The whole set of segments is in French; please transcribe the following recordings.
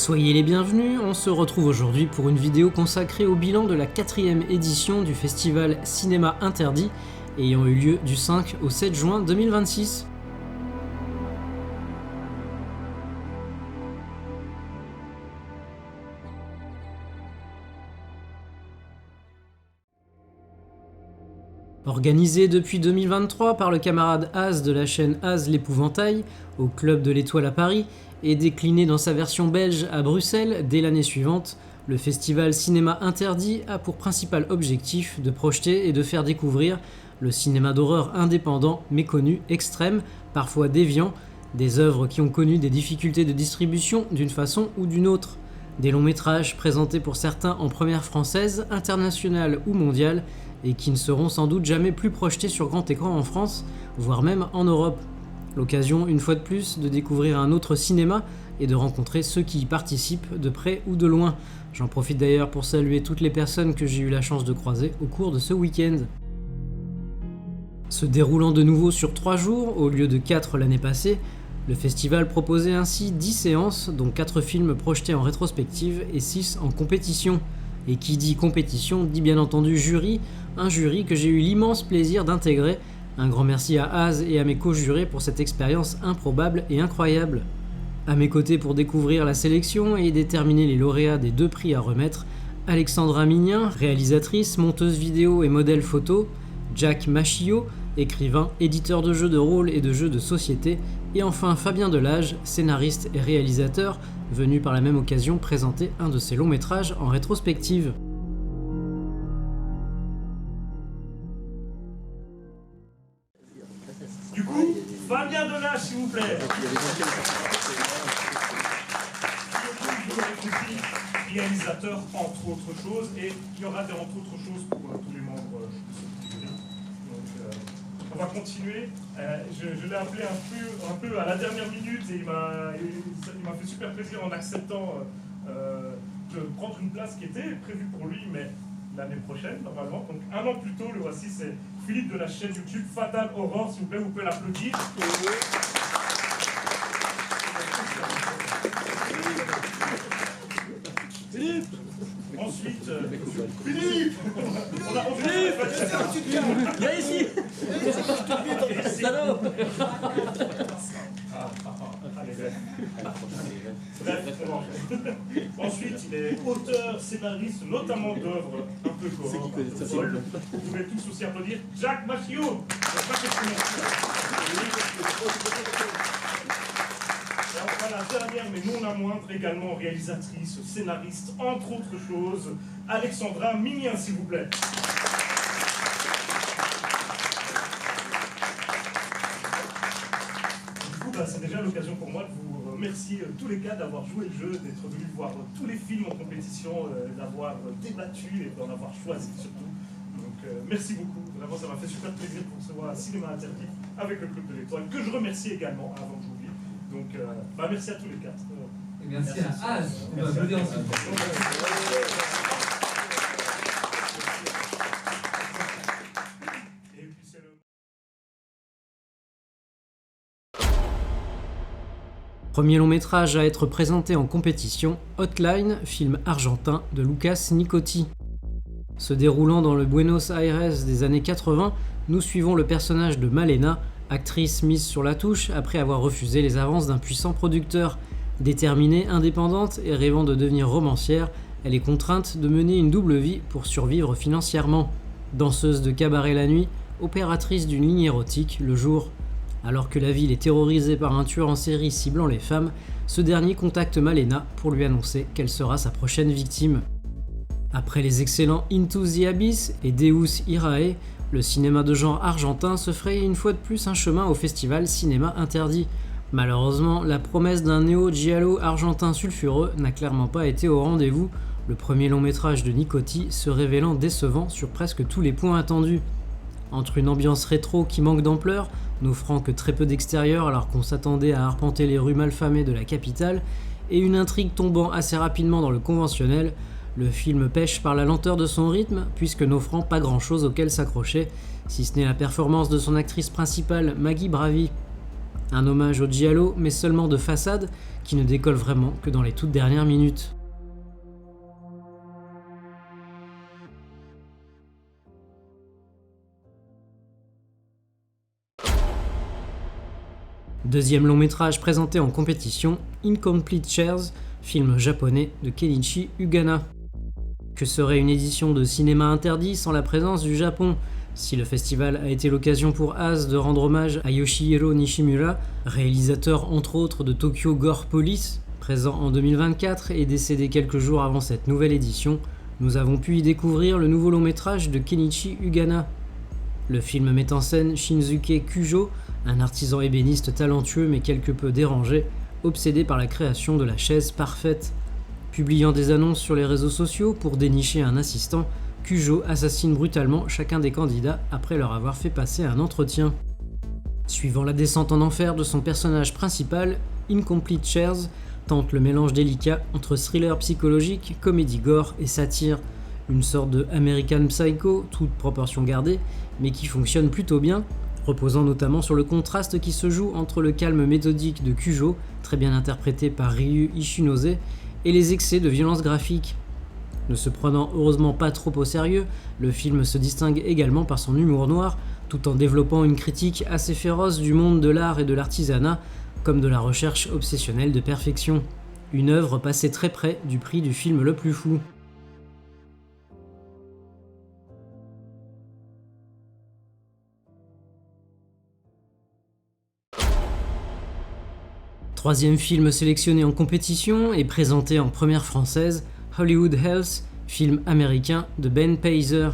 Soyez les bienvenus, on se retrouve aujourd'hui pour une vidéo consacrée au bilan de la 4e édition du festival Cinéma Interdit, ayant eu lieu du 5 au 7 juin 2026. Organisé depuis 2023 par le camarade Az de la chaîne Az l'Épouvantail, au Club de l'Étoile à Paris, et décliné dans sa version belge à Bruxelles dès l'année suivante, le festival Cinéma Interdit a pour principal objectif de projeter et de faire découvrir le cinéma d'horreur indépendant, méconnu, extrême, parfois déviant, des œuvres qui ont connu des difficultés de distribution d'une façon ou d'une autre, des longs métrages présentés pour certains en première française, internationale ou mondiale, et qui ne seront sans doute jamais plus projetés sur grand écran en France, voire même en Europe. L'occasion, une fois de plus, de découvrir un autre cinéma et de rencontrer ceux qui y participent de près ou de loin. J'en profite d'ailleurs pour saluer toutes les personnes que j'ai eu la chance de croiser au cours de ce week-end. Se déroulant de nouveau sur 3 jours, au lieu de 4 l'année passée, le festival proposait ainsi 10 séances, dont 4 films projetés en rétrospective et 6 en compétition. Et qui dit compétition dit bien entendu jury, un jury que j'ai eu l'immense plaisir d'intégrer. Un grand merci à Az et à mes co-jurés pour cette expérience improbable et incroyable. À mes côtés pour découvrir la sélection et déterminer les lauréats des 2 prix à remettre, Alexandra Mignin, réalisatrice, monteuse vidéo et modèle photo, Jack Machio, écrivain, éditeur de jeux de rôle et de jeux de société, et enfin Fabien Delage, scénariste et réalisateur, venu par la même occasion présenter un de ses longs métrages en rétrospective. Du coup, Fabien Delage, s'il vous plaît. Réalisateur, entre autres choses, et il y aura entre autres choses pour tous les membres du jury. Donc, on va continuer. Je l'ai appelé un peu à la dernière minute et il m'a fait super plaisir en acceptant de prendre une place qui était prévue pour lui, mais l'année prochaine, normalement. Donc, un an plus tôt, le voici, c'est Philippe de la chaîne YouTube Fatal Horror, s'il vous plaît, vous pouvez l'applaudir. Philippe. Ensuite, Philippe. Viens ici. Salaud. Ensuite, il est auteur, scénariste, notamment d'œuvres un peu folles. Vous pouvez tous aussi applaudir Jack Machio. Et enfin, la dernière, mais non la moindre, également réalisatrice, scénariste, entre autres choses, Alexandra Mignin, s'il vous plaît. C'est déjà l'occasion pour moi de vous remercier tous les gars d'avoir joué le jeu, d'être venus voir tous les films en compétition, d'avoir débattu et d'en avoir choisi surtout. Donc merci beaucoup, vraiment ça m'a fait super plaisir de vous recevoir à Cinéma Interdit avec le Club de l'Étoile, que je remercie également avant que j'oublie. Donc merci à tous les 4. Et merci à Az, on va applaudir ensemble. Premier long métrage à être présenté en compétition, Hotline, film argentin de Lucas Nicotti. Se déroulant dans le Buenos Aires des années 80, nous suivons le personnage de Malena, actrice mise sur la touche après avoir refusé les avances d'un puissant producteur. Déterminée, indépendante et rêvant de devenir romancière, elle est contrainte de mener une double vie pour survivre financièrement. Danseuse de cabaret la nuit, opératrice d'une ligne érotique le jour. Alors que la ville est terrorisée par un tueur en série ciblant les femmes, ce dernier contacte Malena pour lui annoncer qu'elle sera sa prochaine victime. Après les excellents Into the Abyss et Deus Irae, le cinéma de genre argentin se fraye une fois de plus un chemin au festival Cinéma Interdit. Malheureusement, la promesse d'un néo-giallo argentin sulfureux n'a clairement pas été au rendez-vous, le premier long métrage de Nicotti se révélant décevant sur presque tous les points attendus. Entre une ambiance rétro qui manque d'ampleur, n'offrant que très peu d'extérieur alors qu'on s'attendait à arpenter les rues malfamées de la capitale, et une intrigue tombant assez rapidement dans le conventionnel, le film pêche par la lenteur de son rythme, puisque n'offrant pas grand-chose auquel s'accrocher, si ce n'est la performance de son actrice principale Maggie Bravi. Un hommage au giallo, mais seulement de façade, qui ne décolle vraiment que dans les toutes dernières minutes. Deuxième long métrage présenté en compétition, Incomplete Shares, film japonais de Kenichi Ugana. Que serait une édition de cinéma interdit sans la présence du Japon? Si le festival a été l'occasion pour Az de rendre hommage à Yoshihiro Nishimura, réalisateur entre autres de Tokyo Gore Police, présent en 2024 et décédé quelques jours avant cette nouvelle édition, nous avons pu y découvrir le nouveau long métrage de Kenichi Ugana. Le film met en scène Shinsuke Kujo, un artisan ébéniste talentueux mais quelque peu dérangé, obsédé par la création de la chaise parfaite. Publiant des annonces sur les réseaux sociaux pour dénicher un assistant, Kujo assassine brutalement chacun des candidats après leur avoir fait passer un entretien. Suivant la descente en enfer de son personnage principal, Incomplete Shares tente le mélange délicat entre thriller psychologique, comédie gore et satire, une sorte de American Psycho, toute proportion gardée, mais qui fonctionne plutôt bien, reposant notamment sur le contraste qui se joue entre le calme méthodique de Kujo, très bien interprété par Ryu Ishinose, et les excès de violence graphique. Ne se prenant heureusement pas trop au sérieux, le film se distingue également par son humour noir, tout en développant une critique assez féroce du monde de l'art et de l'artisanat, comme de la recherche obsessionnelle de perfection. Une œuvre passée très près du prix du film le plus fou. Troisième film sélectionné en compétition et présenté en première française, Hollywood Hells, film américain de Ben Paiser.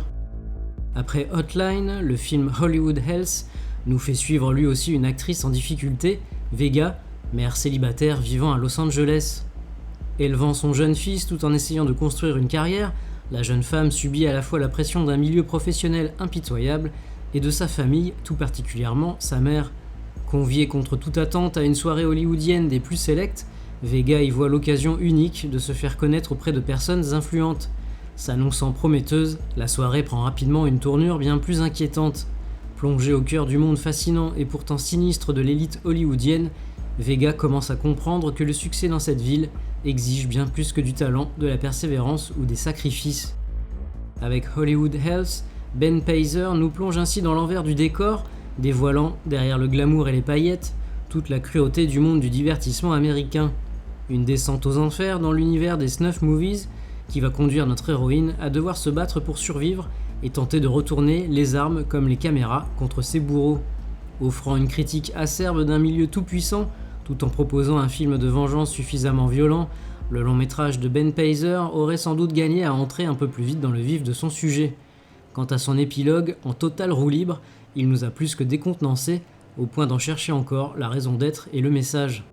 Après Hotline, le film Hollywood Hells nous fait suivre lui aussi une actrice en difficulté, Vega, mère célibataire vivant à Los Angeles. Élevant son jeune fils tout en essayant de construire une carrière, la jeune femme subit à la fois la pression d'un milieu professionnel impitoyable et de sa famille, tout particulièrement sa mère. Conviée contre toute attente à une soirée hollywoodienne des plus sélectes, Vega y voit l'occasion unique de se faire connaître auprès de personnes influentes. S'annonçant prometteuse, la soirée prend rapidement une tournure bien plus inquiétante. Plongée au cœur du monde fascinant et pourtant sinistre de l'élite hollywoodienne, Vega commence à comprendre que le succès dans cette ville exige bien plus que du talent, de la persévérance ou des sacrifices. Avec Hollywood Hells, Ben Paiser nous plonge ainsi dans l'envers du décor, dévoilant, derrière le glamour et les paillettes, toute la cruauté du monde du divertissement américain. Une descente aux enfers dans l'univers des snuff movies qui va conduire notre héroïne à devoir se battre pour survivre et tenter de retourner les armes comme les caméras contre ses bourreaux. Offrant une critique acerbe d'un milieu tout-puissant, tout en proposant un film de vengeance suffisamment violent, le long métrage de Ben Paiser aurait sans doute gagné à entrer un peu plus vite dans le vif de son sujet. Quant à son épilogue, en totale roue libre, il nous a plus que décontenancé, au point d'en chercher encore la raison d'être et le message.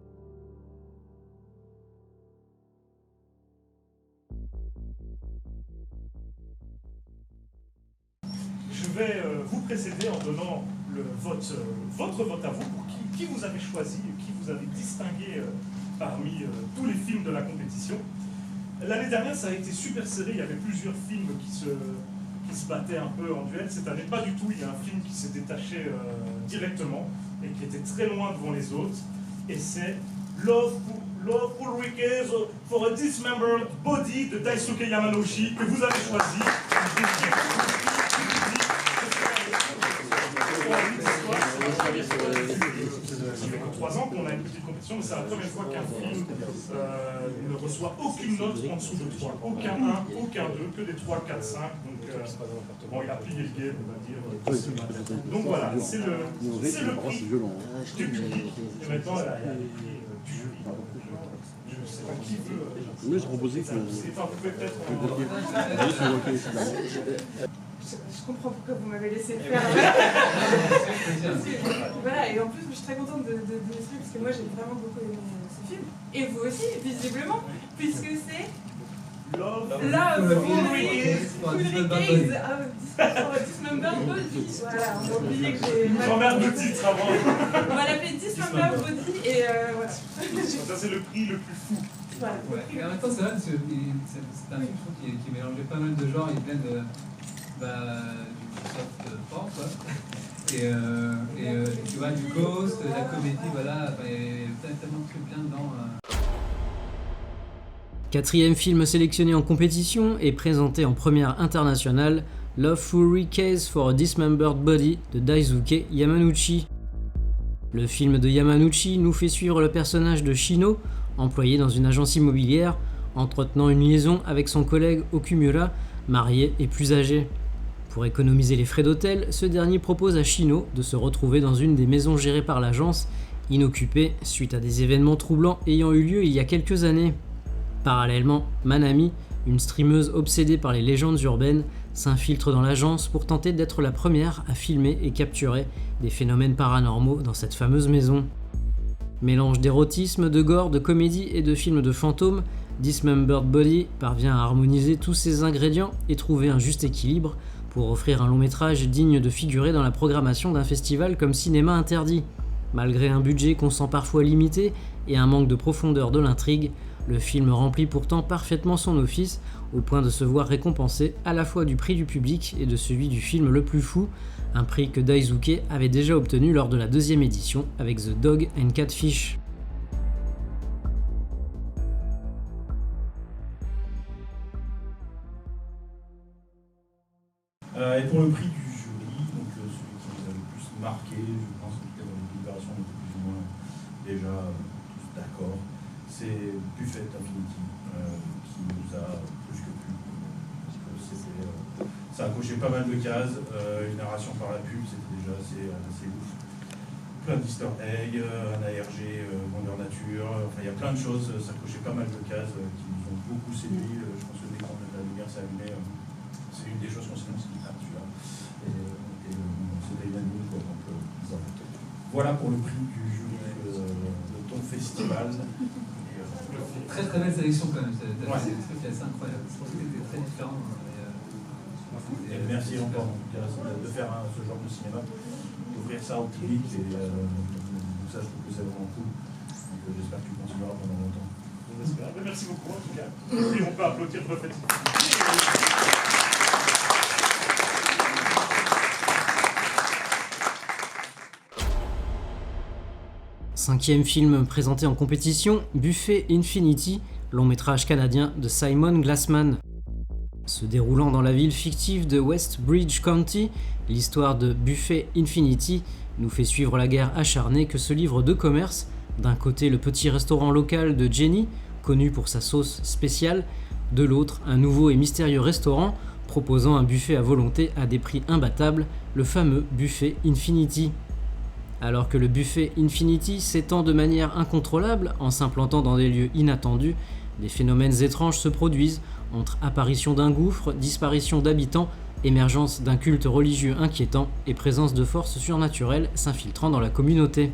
Je vais vous précéder en donnant votre vote à vous pour qui vous avez choisi, qui vous avez distingué parmi tous les films de la compétition. L'année dernière, ça a été super serré, il y avait plusieurs films qui se battaient un peu en duel. Cette année, pas du tout, il y a un film qui s'est détaché directement et qui était très loin devant les autres, et c'est Love Ulrike's for a Dismembered Body de Daisuke Yamanoshi, que vous avez choisi. Ça fait que 3 ans qu'on a une petite compétition, mais c'est la première fois qu'un film ne reçoit aucune note en dessous de 3. Aucun 1, aucun 2, que des 3, 4, 5. Donc, bon, il a plié le game, on va dire. Donc voilà, c'est le prix du public. Et maintenant, il y a les prix du jury. Je ne sais pas qui veut. Oui, j'ai proposé que. Vous pouvez peut-être. Je comprends pourquoi vous m'avez laissé le faire. Voilà, et en plus, je suis très contente de ce film parce que moi j'ai vraiment beaucoup aimé ce film. Et vous aussi, visiblement, puisque c'est Love Ulrike's Dismembered Body. Voilà, on a oublié que j'ai. J'emmerde le titre avant. On va l'appeler Dismembered Body et voilà. Ça, c'est le prix le plus fou. Voilà. Ouais, et en même temps, c'est vrai, c'est un film je trouve, qui mélangeait pas mal de genres, il est plein de. Du soft porn, quoi. Tu vois, du ghost, la comédie, voilà, il y a tellement de trucs bien dedans. Quatrième film sélectionné en compétition et présenté en première internationale, Love Fury Case for a Dismembered Body de Daisuke Yamanouchi. Le film de Yamanouchi nous fait suivre le personnage de Shino, employé dans une agence immobilière, entretenant une liaison avec son collègue Okumura, marié et plus âgé. Pour économiser les frais d'hôtel, ce dernier propose à Shino de se retrouver dans une des maisons gérées par l'agence, inoccupée suite à des événements troublants ayant eu lieu il y a quelques années. Parallèlement, Manami, une streameuse obsédée par les légendes urbaines, s'infiltre dans l'agence pour tenter d'être la première à filmer et capturer des phénomènes paranormaux dans cette fameuse maison. Mélange d'érotisme, de gore, de comédie et de films de fantômes, Dismembered Body parvient à harmoniser tous ces ingrédients et trouver un juste équilibre pour offrir un long métrage digne de figurer dans la programmation d'un festival comme Cinéma Interdit. Malgré un budget qu'on sent parfois limité et un manque de profondeur de l'intrigue, le film remplit pourtant parfaitement son office, au point de se voir récompensé à la fois du prix du public et de celui du film le plus fou, un prix que Daisuke avait déjà obtenu lors de la 2e édition avec The Dog and Catfish. Et pour le prix du jury, donc celui qui nous a le plus marqué, je pense que dans les délibérations on était plus ou moins déjà tous d'accord, c'est Buffet Infinity qui nous a plus que plu. Parce que ça a coché pas mal de cases, une narration par la pub, c'était déjà assez ouf. Plein d'easter eggs, un ARG, grandeur nature, enfin il y a plein de choses, ça cochait pas mal de cases qui nous ont beaucoup séduit. Je pense que dès qu'on a la lumière s'est allumée, c'est une des choses qu'on s'est dit, celui-là. Et c'était unanime, quoi. Donc, voilà pour le prix du jury de ton festival. Très très belle sélection quand même, c'est un truc assez incroyable. Je pense que c'était très différent. Et merci encore de faire ce genre de cinéma, d'ouvrir ça au public. Et ça, je trouve que c'est vraiment cool. Donc j'espère que tu continueras pendant longtemps. On espère. Merci beaucoup en tout cas. Et on peut applaudir Buffet. Cinquième film présenté en compétition, Buffet Infinity, long métrage canadien de Simon Glassman. Se déroulant dans la ville fictive de Westbridge County, l'histoire de Buffet Infinity nous fait suivre la guerre acharnée que se livrent deux commerces, d'un côté le petit restaurant local de Jenny, connu pour sa sauce spéciale, de l'autre un nouveau et mystérieux restaurant proposant un buffet à volonté à des prix imbattables, le fameux Buffet Infinity. Alors que le Buffet Infinity s'étend de manière incontrôlable en s'implantant dans des lieux inattendus, des phénomènes étranges se produisent entre apparition d'un gouffre, disparition d'habitants, émergence d'un culte religieux inquiétant et présence de forces surnaturelles s'infiltrant dans la communauté.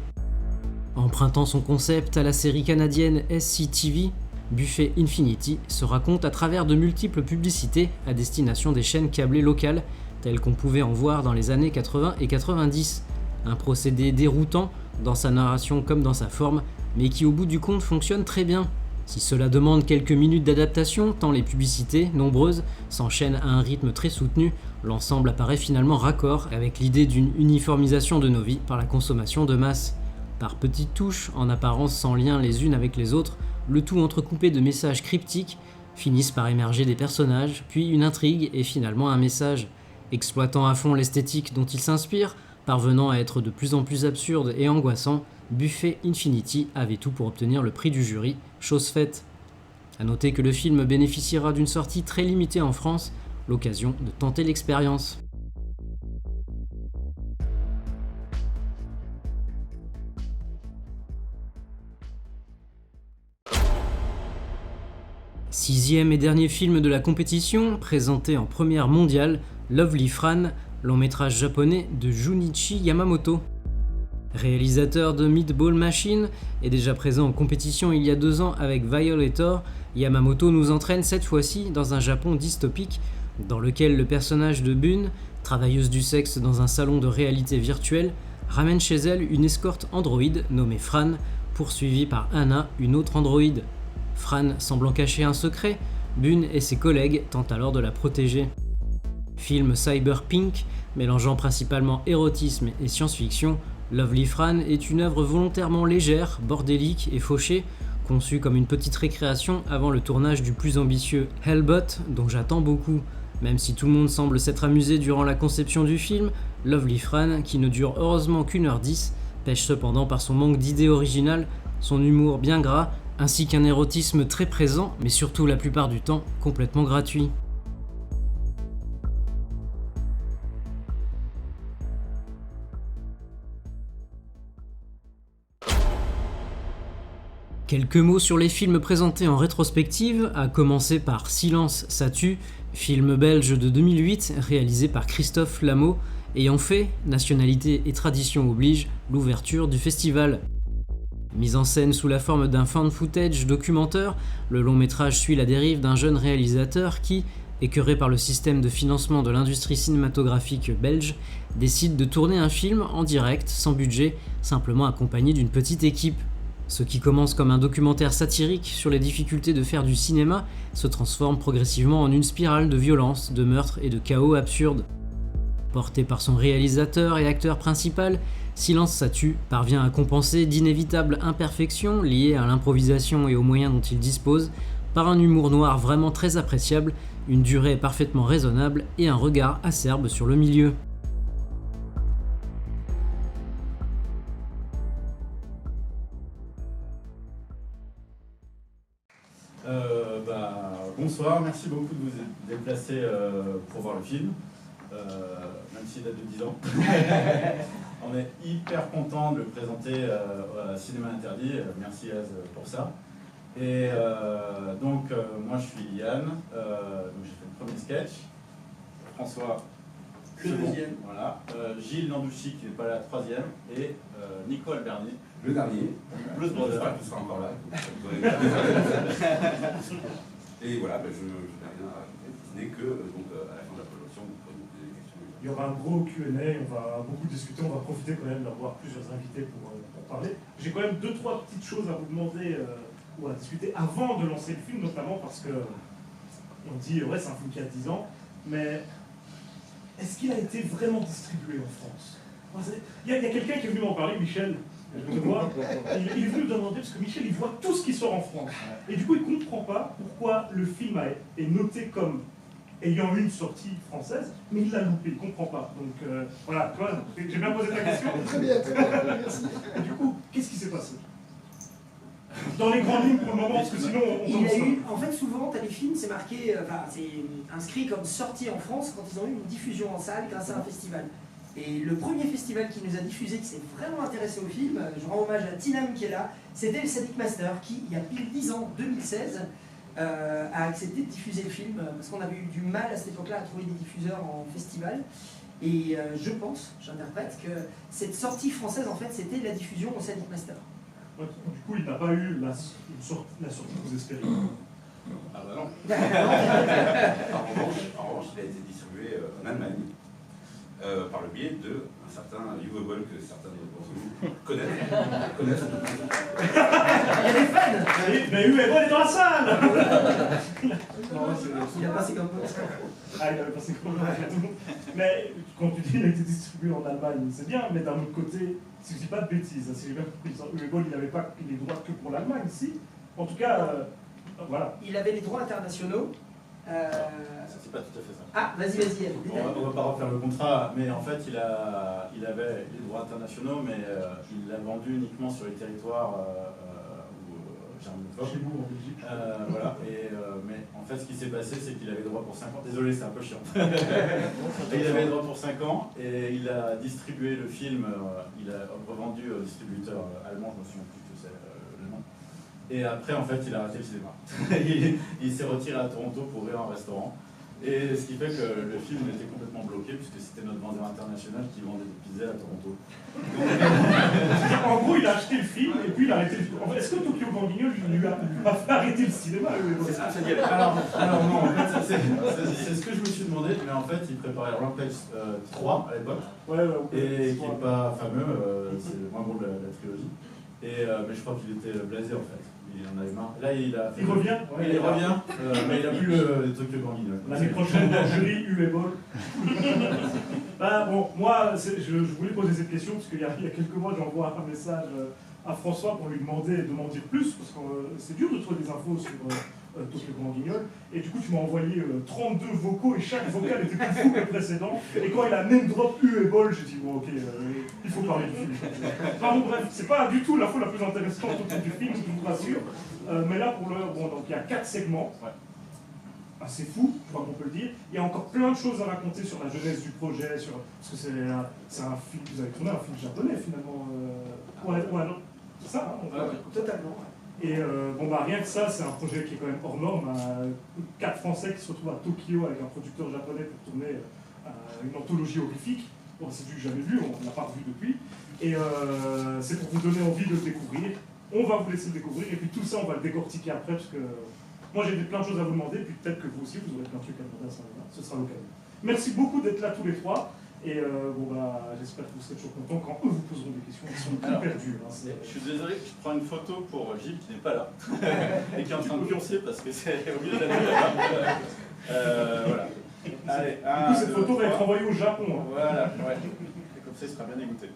Empruntant son concept à la série canadienne SCTV, Buffet Infinity se raconte à travers de multiples publicités à destination des chaînes câblées locales, telles qu'on pouvait en voir dans les années 80 et 90. Un procédé déroutant dans sa narration comme dans sa forme, mais qui au bout du compte fonctionne très bien. Si cela demande quelques minutes d'adaptation, tant les publicités, nombreuses, s'enchaînent à un rythme très soutenu, l'ensemble apparaît finalement raccord avec l'idée d'une uniformisation de nos vies par la consommation de masse. Par petites touches, en apparence sans lien les unes avec les autres, le tout entrecoupé de messages cryptiques, finissent par émerger des personnages, puis une intrigue et finalement un message. Exploitant à fond l'esthétique dont il s'inspire, parvenant à être de plus en plus absurde et angoissant, Buffet Infinity avait tout pour obtenir le prix du jury, chose faite. A noter que le film bénéficiera d'une sortie très limitée en France, l'occasion de tenter l'expérience. Sixième et dernier film de la compétition, présenté en première mondiale, Lovely Fran, long métrage japonais de Junichi Yamamoto. Réalisateur de Meatball Machine et déjà présent en compétition il y a 2 ans avec Violator, Yamamoto nous entraîne cette fois-ci dans un Japon dystopique dans lequel le personnage de Bun, travailleuse du sexe dans un salon de réalité virtuelle, ramène chez elle une escorte androïde nommée Fran, poursuivie par Anna, une autre androïde. Fran semblant cacher un secret, Bun et ses collègues tentent alors de la protéger. Film cyberpunk, mélangeant principalement érotisme et science-fiction, Lovely Fran est une œuvre volontairement légère, bordélique et fauchée, conçue comme une petite récréation avant le tournage du plus ambitieux Hellbot, dont j'attends beaucoup. Même si tout le monde semble s'être amusé durant la conception du film, Lovely Fran, qui ne dure heureusement qu'1h10, pêche cependant par son manque d'idées originales, son humour bien gras, ainsi qu'un érotisme très présent, mais surtout la plupart du temps complètement gratuit. Quelques mots sur les films présentés en rétrospective, à commencer par Silence, ça tue, film belge de 2008 réalisé par Christophe Lameau, ayant fait, nationalité et tradition oblige, l'ouverture du festival. Mise en scène sous la forme d'un found footage documentaire, le long métrage suit la dérive d'un jeune réalisateur qui, écœuré par le système de financement de l'industrie cinématographique belge, décide de tourner un film en direct, sans budget, simplement accompagné d'une petite équipe. Ce qui commence comme un documentaire satirique sur les difficultés de faire du cinéma se transforme progressivement en une spirale de violence, de meurtre et de chaos absurde. Porté par son réalisateur et acteur principal, Silence ça tue parvient à compenser d'inévitables imperfections liées à l'improvisation et aux moyens dont il dispose par un humour noir vraiment très appréciable, une durée parfaitement raisonnable et un regard acerbe sur le milieu. Bonsoir, merci beaucoup de vous déplacer pour voir le film, même s'il date de 10 ans. On est hyper content de le présenter à Cinéma Interdit, merci Az pour ça. Et donc moi je suis Yann, donc j'ai fait le premier sketch, François le deuxième, voilà. Gilles Nandouchi qui n'est pas là, le troisième, et Nicole Bernier. Le dernier. Plus Brother. Qui sera encore là. Et voilà, je n'ai rien à rajouter, ce n'est que à la fin de la présentation, vous pouvez poser des questions. Il y aura un gros Q&A, on va beaucoup discuter, on va profiter quand même d'avoir plusieurs invités pour parler. J'ai quand même 2-3 petites choses à vous demander ou à discuter avant de lancer le film, notamment parce que on dit ouais c'est un film qui a 10 ans, mais est-ce qu'il a été vraiment distribué en France? Il y a quelqu'un qui est venu m'en parler, Michel. Il est venu me demander, parce que Michel il voit tout ce qui sort en France. Et du coup il ne comprend pas pourquoi le film est noté comme ayant une sortie française, mais il l'a loupé, il ne comprend pas. Donc voilà, toi, j'ai bien posé ta question. Très bien, merci. Et du coup, qu'est-ce qui s'est passé? Dans les grandes lignes pour le moment, parce que sinon on commence. En fait, souvent, tu as des films, c'est marqué, c'est inscrit comme sorti en France quand ils ont eu une diffusion en salle grâce à un festival. Et le premier festival qui nous a diffusé, qui s'est vraiment intéressé au film, je rends hommage à Tinam qui est là, c'était le Sadiq Master qui, il y a pile 10 ans, 2016, a accepté de diffuser le film parce qu'on avait eu du mal à cette époque-là à trouver des diffuseurs en festival. Et je pense, j'interprète, que cette sortie française, en fait, c'était la diffusion au Sadiq Master. Ouais, du coup, il n'a pas eu la sortie que vous espériez. Ah bah non. En revanche, il a été distribué en Allemagne. Par le biais d'un certain Uwe Boll que certains d'entre vous connaissent. Il y a des fans. Mais Uwe Boll est dans la salle. Il a passé comme Ah, il avait passé comme mais quand tu dis qu'il a été distribué en Allemagne, c'est bien, mais d'un autre côté, si je dis pas de bêtises, si j'ai bien compris, Uwe Boll, il n'avait pas les droits que pour l'Allemagne, si. En tout cas, voilà. Il avait les droits internationaux. C'est pas tout à fait ça. Ah, vas-y. On va pas refaire le contrat, mais en fait il avait les droits internationaux, mais il l'a vendu uniquement sur les territoires germanophones. Chez vous en Belgique. Voilà, mais en fait ce qui s'est passé c'est qu'il avait le droit pour 5 ans. Désolé, c'est un peu chiant. Il avait le droit pour 5 ans et il a distribué le film, il a revendu au distributeur allemand, je me souviens plus que c'est le nom. Et après, en fait, il a arrêté le cinéma. il s'est retiré à Toronto pour ouvrir un restaurant. Et ce qui fait que le film était complètement bloqué, puisque c'était notre vendeur international qui vendait des pizzas à Toronto. En gros, il a acheté le film et puis il a arrêté le film. Est-ce que Tokyo Ganguignol lui a fait arrêter le cinéma? Alors non, en fait, c'est ce que je me suis demandé, mais en fait, il préparait Rampage 3 à l'époque, et qui n'est pas fameux, c'est le moins bon de la trilogie. Mais je crois qu'il était blasé en fait. Il en avait marre. Là, il revient. Ouais, il revient, mais il a plus le Tokyo Grand Guignol. L'année prochaine, dans le jury, Uebol. Bah, bon, moi, je voulais poser cette question parce qu'il y a quelques mois, j'envoie un message à François pour lui demander de m'en dire plus, parce que c'est dur de trouver des infos sur Tokyo Grand Guignol. Et du coup, tu m'as envoyé 32 vocaux et chaque vocal était plus fou que le précédent. Et quand il a name drop Uebol, j'ai dit, bon, ok, il faut parler du film. Enfin, bon, bref, c'est pas du tout l'info la plus intéressante autour du film, je vous rassure. Mais là, pour l'heure, bon, donc il y a 4 segments. Assez fou, je crois qu'on peut le dire. Il y a encore plein de choses à raconter sur la jeunesse du projet, parce que c'est un film, vous avez tourné un film japonais finalement. Ouais, non, c'est ça, hein, Totalement. Et bon, bah, rien que ça, c'est un projet qui est quand même hors norme. 4 Français qui se retrouvent à Tokyo avec un producteur japonais pour tourner une anthologie horrifique. Bon, c'est du jamais vu, on ne l'a pas revu depuis. Et c'est pour vous donner envie de le découvrir. On va vous laisser le découvrir, et puis tout ça, on va le décortiquer après, parce que moi j'ai plein de choses à vous demander, puis peut-être que vous aussi, vous aurez plein de trucs à demander à ce moment-là. Ce sera l'occasion. Merci beaucoup d'être là tous les trois. Et bon, bah, j'espère que vous serez toujours contents quand eux vous poseront des questions. Ils sont tout perdus. Hein, je suis désolé, je prends une photo pour Gilles qui n'est pas là et qui est en train de pioncer parce que c'est au milieu de la nuit là-bas. Voilà. Allez, du coup, cette photo va être envoyée au Japon. Hein. Voilà, ouais. Et comme ça, il sera bien dégoûté.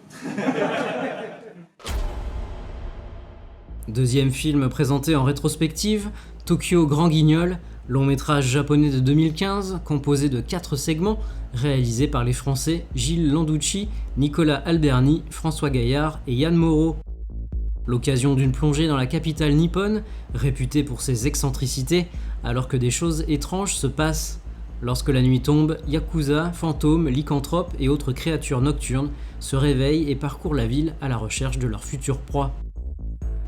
Deuxième film présenté en rétrospective, Tokyo Grand Guignol, long métrage japonais de 2015, composé de 4 segments, réalisé par les Français Gilles Landucci, Nicolas Alberni, François Gaillard et Yann Moreau. L'occasion d'une plongée dans la capitale nippone, réputée pour ses excentricités, alors que des choses étranges se passent. Lorsque la nuit tombe, yakuza, fantômes, lycanthropes et autres créatures nocturnes se réveillent et parcourent la ville à la recherche de leur future proie.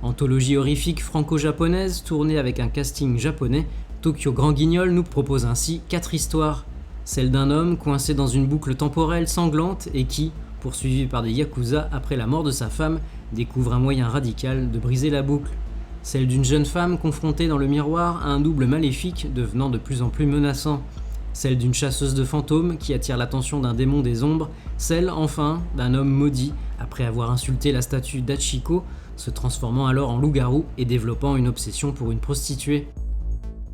Anthologie horrifique franco-japonaise tournée avec un casting japonais, Tokyo Grand Guignol nous propose ainsi 4 histoires. Celle d'un homme coincé dans une boucle temporelle sanglante et qui, poursuivi par des yakuza après la mort de sa femme, découvre un moyen radical de briser la boucle. Celle d'une jeune femme confrontée dans le miroir à un double maléfique devenant de plus en plus menaçant. Celle d'une chasseuse de fantômes qui attire l'attention d'un démon des ombres. Celle, enfin, d'un homme maudit après avoir insulté la statue d'Hachiko, se transformant alors en loup-garou et développant une obsession pour une prostituée.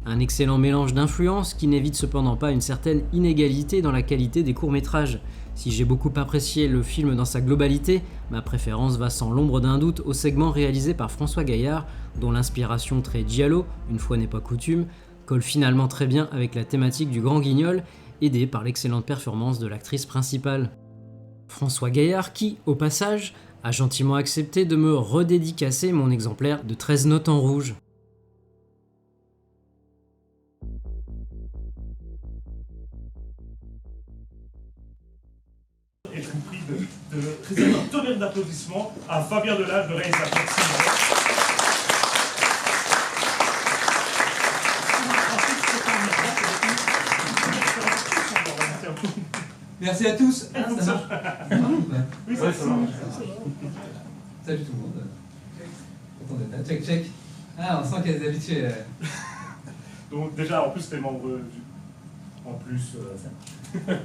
Un excellent mélange d'influences qui n'évite cependant pas une certaine inégalité dans la qualité des courts-métrages. Si j'ai beaucoup apprécié le film dans sa globalité, ma préférence va sans l'ombre d'un doute au segment réalisé par François Gaillard, dont l'inspiration très giallo, une fois n'est pas coutume, colle finalement très bien avec la thématique du Grand Guignol, aidé par l'excellente performance de l'actrice principale. François Gaillard qui, au passage, a gentiment accepté de me redédicacer mon exemplaire de 13 notes en rouge. Et je vous prie de réserver un tonnerre d'applaudissements à Fabien Delage, le réalisateur. Merci à tous. Ah, ça marche. Oui, ça marche. Salut tout le monde. Content d'être là. Check, check. Ah, on sent qu'il y a des habitués. Donc déjà, en plus, tu es membre du... En plus,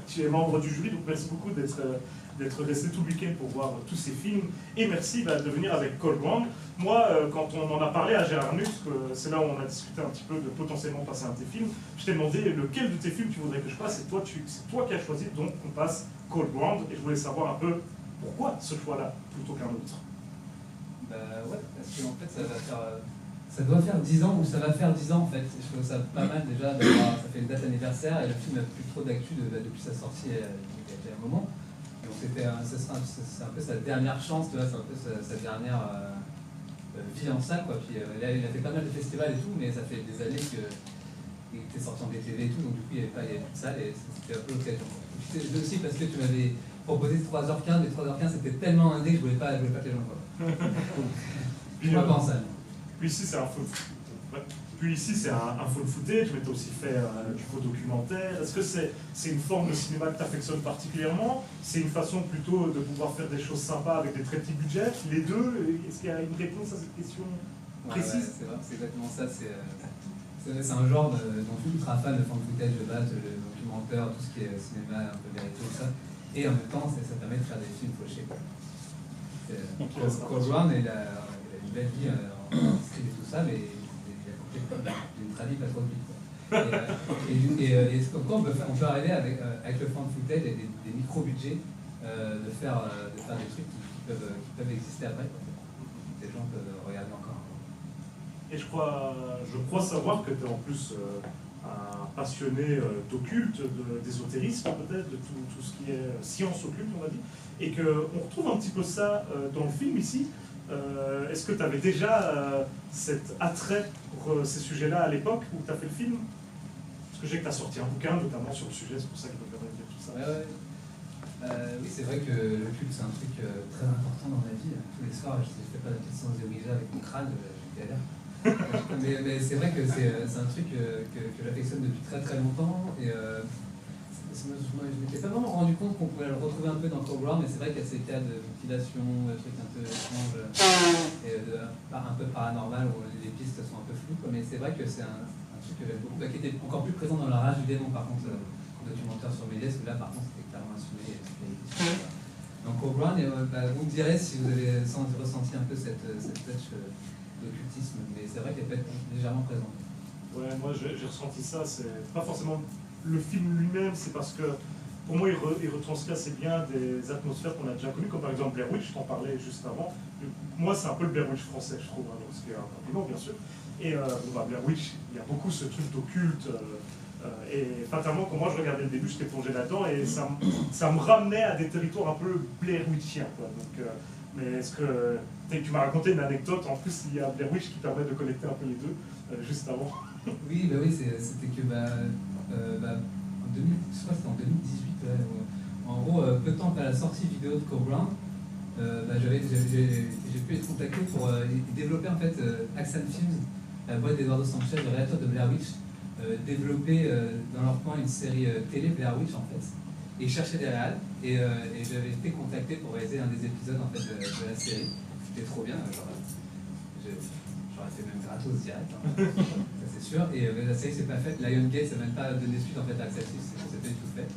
tu es membre du jury, donc merci beaucoup d'être resté tout le week-end pour voir tous ces films. Et merci de venir avec Cold Ground. Moi, quand on en a parlé à Gérard Nus, c'est là où on a discuté un petit peu de potentiellement passer un de tes films, je t'ai demandé lequel de tes films tu voudrais que je passe, et toi, c'est toi qui as choisi donc qu'on passe Cold Ground, et je voulais savoir un peu pourquoi ce choix-là plutôt qu'un autre. Bah ouais, parce qu'en fait, ça doit faire 10 ans, ou ça va faire 10 ans en fait. Je trouve ça pas mal déjà, ça fait une date anniversaire, et le film n'a plus trop d'actu depuis sa sortie il y a un moment. Donc c'est un peu sa dernière chance, c'est un peu sa dernière vie en salle, quoi. Puis il a fait pas mal de festivals et tout, mais ça fait des années qu'il était sorti en DTV et tout, donc du coup il n'y avait plus de salle, et c'était un peu l'occasion. C'était aussi parce que tu m'avais proposé 3h15, et 3h15 c'était tellement indé que je voulais pas que les gens voient. Je ne vois pas en salle. Puis ici, c'est un full footage, mais tu as aussi fait du faux documentaire. Est-ce que c'est une forme de cinéma que tu affectionnes particulièrement? C'est une façon plutôt de pouvoir faire des choses sympas avec des très petits budgets? Les deux? Est-ce qu'il y a une réponse à cette question précise? Ouais, c'est vrai, c'est exactement ça. C'est un genre dont je suis ultra fan de fan footage de base, le documentaire, tout ce qui est cinéma, un peu vérité, tout ça. Et en même temps, ça permet de faire des films fauchés. Cold Ground, il a une belle vie en script et tout ça, mais il a complètement une tradie pas trop vite. Et comme quoi on peut arriver avec le found footage et des micro-budgets de faire des trucs qui peuvent exister après. Des gens peuvent regarder encore. Et je crois savoir que tu es en plus un passionné d'occulte, d'ésotérisme peut-être, de tout ce qui est science occulte, on va dire, et qu'on retrouve un petit peu ça dans le film ici. Est-ce que tu avais déjà cet attrait pour ces sujets-là à l'époque où tu as fait le film? Parce que je sais que tu as sorti un bouquin notamment sur le sujet, c'est pour ça que je me permets de dire tout ça. Oui, c'est vrai que le culte c'est un truc très important dans ma vie. Tous les soirs, je ne fais pas la petite séance de Ouija avec mon crâne, je galère. mais c'est vrai que c'est un truc que j'affectionne depuis très très longtemps. Et je ne m'étais pas vraiment rendu compte qu'on pouvait le retrouver un peu dans Cold Ground, mais c'est vrai qu'il y a ces cas de mutilation, de trucs un peu étranges, et un peu paranormal où les pistes sont un peu floues. Mais c'est vrai que c'est un truc que j'aime beaucoup, qui était encore plus présent dans La Rage du démon par contre, documentaire sur Méliès, où là par contre c'était clairement assumé. Donc Cold Ground, vous me direz si vous avez ressenti un peu cette touch d'occultisme, mais c'est vrai qu'elle peut être légèrement présente. Ouais, moi j'ai ressenti ça, c'est pas forcément le film lui-même, c'est parce que pour moi il retranscrit assez bien des atmosphères qu'on a déjà connues, comme par exemple Blair Witch, je t'en parlais juste avant. Moi c'est un peu le Blair Witch français, je trouve, hein, ce qui est un compliment bien sûr. Et Blair Witch, il y a beaucoup ce truc d'occulte, et fatalement quand moi je regardais le début, j'étais plongé là-dedans, et ça me ramenait à des territoires un peu Blair Witchiens, quoi. Donc, mais est-ce que tu m'as raconté une anecdote, en plus il y a Blair Witch qui permet de connecter un peu les deux, juste avant. Oui, c'était que je crois que c'était en 2018, en gros, peu de temps après la sortie vidéo de Cold Ground, j'ai pu être contacté pour développer en fait Axan Films, la boîte d'Eduardo Sanchez, le réalisateur de Blair Witch, développer dans leur coin une série télé Blair Witch en fait. Et ils cherchaient des réals, et j'avais été contacté pour réaliser un des épisodes en fait, de la série. C'était trop bien, j'aurais fait même gratos direct, hein. Ça c'est sûr. Et la série s'est pas faite, Lionsgate ça n'a même pas donné suite en fait à Axan Films, c'était pas du tout fait.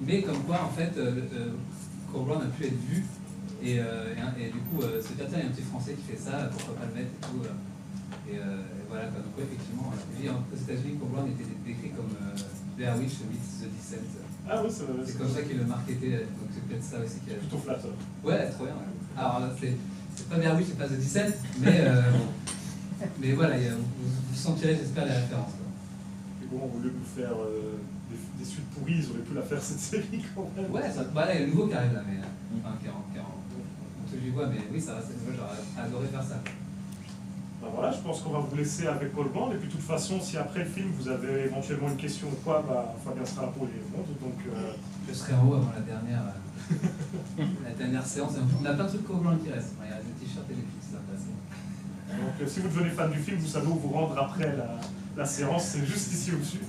Mais comme quoi en fait, Cold Ground a pu être vu, et du coup se dire tiens il y a un petit français qui fait ça, pourquoi pas le mettre et tout. Et voilà, donc ouais, effectivement, aux États-Unis, Cold Ground était décrit comme Blair Witch meets The Descent. Ah oui, c'est comme ça qu'il le marketait, donc c'est peut-être ça aussi qui a. Plutôt flatteur. Ouais, trop bien. Ouais. Alors c'est pas Blair Witch, c'est pas The Descent, mais voilà, vous sentirez, j'espère, les références. Quoi. Et bon, au lieu de nous faire des suites pourries, ils auraient pu la faire cette série quand même. Ouais, là, il y a le nouveau qui arrive là, mais enfin, qui est en tout voix, mais oui, ça va, moi j'aurais adoré faire ça. Ben voilà, je pense qu'on va vous laisser avec Cold Ground, et puis de toute façon, si après le film vous avez éventuellement une question ou quoi, Fabien sera là pour y répondre. Donc, je serai en haut avant la dernière séance. On a plein de trucs Cold Ground qui restent. Il y a des t-shirts et des fixes, ça passe. Donc si vous devenez fan du film, vous savez où vous rendre après la séance, c'est juste ici au-dessus.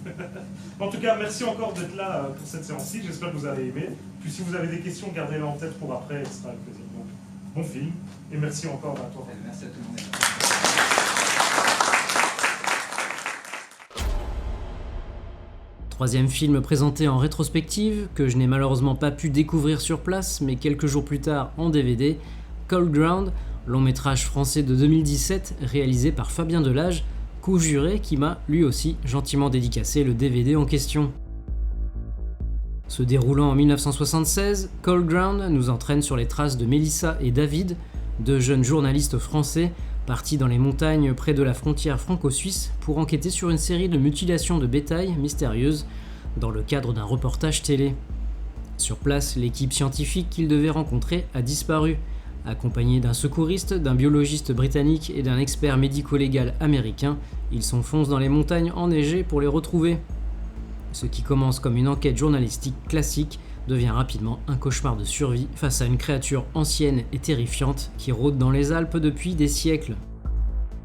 En tout cas, merci encore d'être là pour cette séance-ci, j'espère que vous avez aimé. Puis si vous avez des questions, gardez-les en tête pour après, ce sera avec plaisir. Donc, bon film, et merci encore à toi. Merci à tout le monde. Troisième film présenté en rétrospective, que je n'ai malheureusement pas pu découvrir sur place, mais quelques jours plus tard en DVD, Cold Ground, long métrage français de 2017 réalisé par Fabien Delage, co-juré qui m'a lui aussi gentiment dédicacé le DVD en question. Se déroulant en 1976, Cold Ground nous entraîne sur les traces de Mélissa et David, deux jeunes journalistes français partis dans les montagnes près de la frontière franco-suisse pour enquêter sur une série de mutilations de bétail mystérieuses dans le cadre d'un reportage télé. Sur place, l'équipe scientifique qu'ils devaient rencontrer a disparu, accompagnés d'un secouriste, d'un biologiste britannique et d'un expert médico-légal américain. Ils s'enfoncent dans les montagnes enneigées pour les retrouver. Ce qui commence comme une enquête journalistique classique devient rapidement un cauchemar de survie face à une créature ancienne et terrifiante qui rôde dans les Alpes depuis des siècles.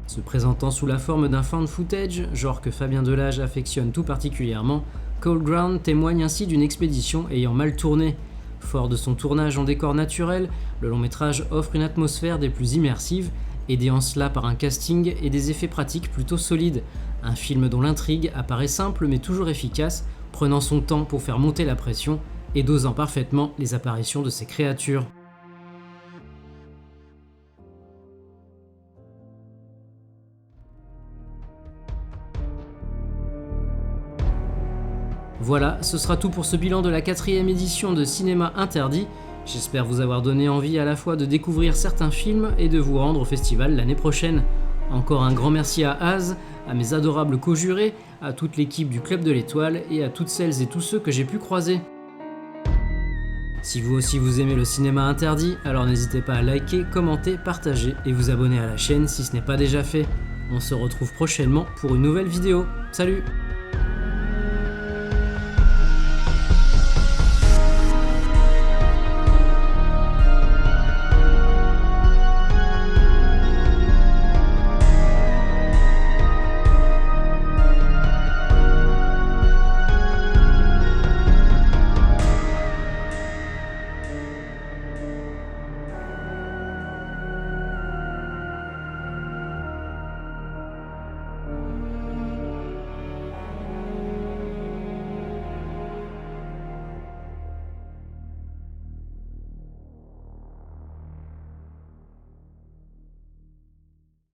Se présentant sous la forme d'un found footage, genre que Fabien Delage affectionne tout particulièrement, Cold Ground témoigne ainsi d'une expédition ayant mal tourné. Fort de son tournage en décor naturel, le long métrage offre une atmosphère des plus immersives, aidé en cela par un casting et des effets pratiques plutôt solides. Un film dont l'intrigue apparaît simple mais toujours efficace, prenant son temps pour faire monter la pression et dosant parfaitement les apparitions de ces créatures. Voilà, ce sera tout pour ce bilan de la 4e édition de Cinéma Interdit. J'espère vous avoir donné envie à la fois de découvrir certains films et de vous rendre au festival l'année prochaine. Encore un grand merci à Az, à mes adorables co-jurés, à toute l'équipe du Club de l'Étoile et à toutes celles et tous ceux que j'ai pu croiser. Si vous aussi vous aimez le cinéma interdit, alors n'hésitez pas à liker, commenter, partager et vous abonner à la chaîne si ce n'est pas déjà fait. On se retrouve prochainement pour une nouvelle vidéo. Salut!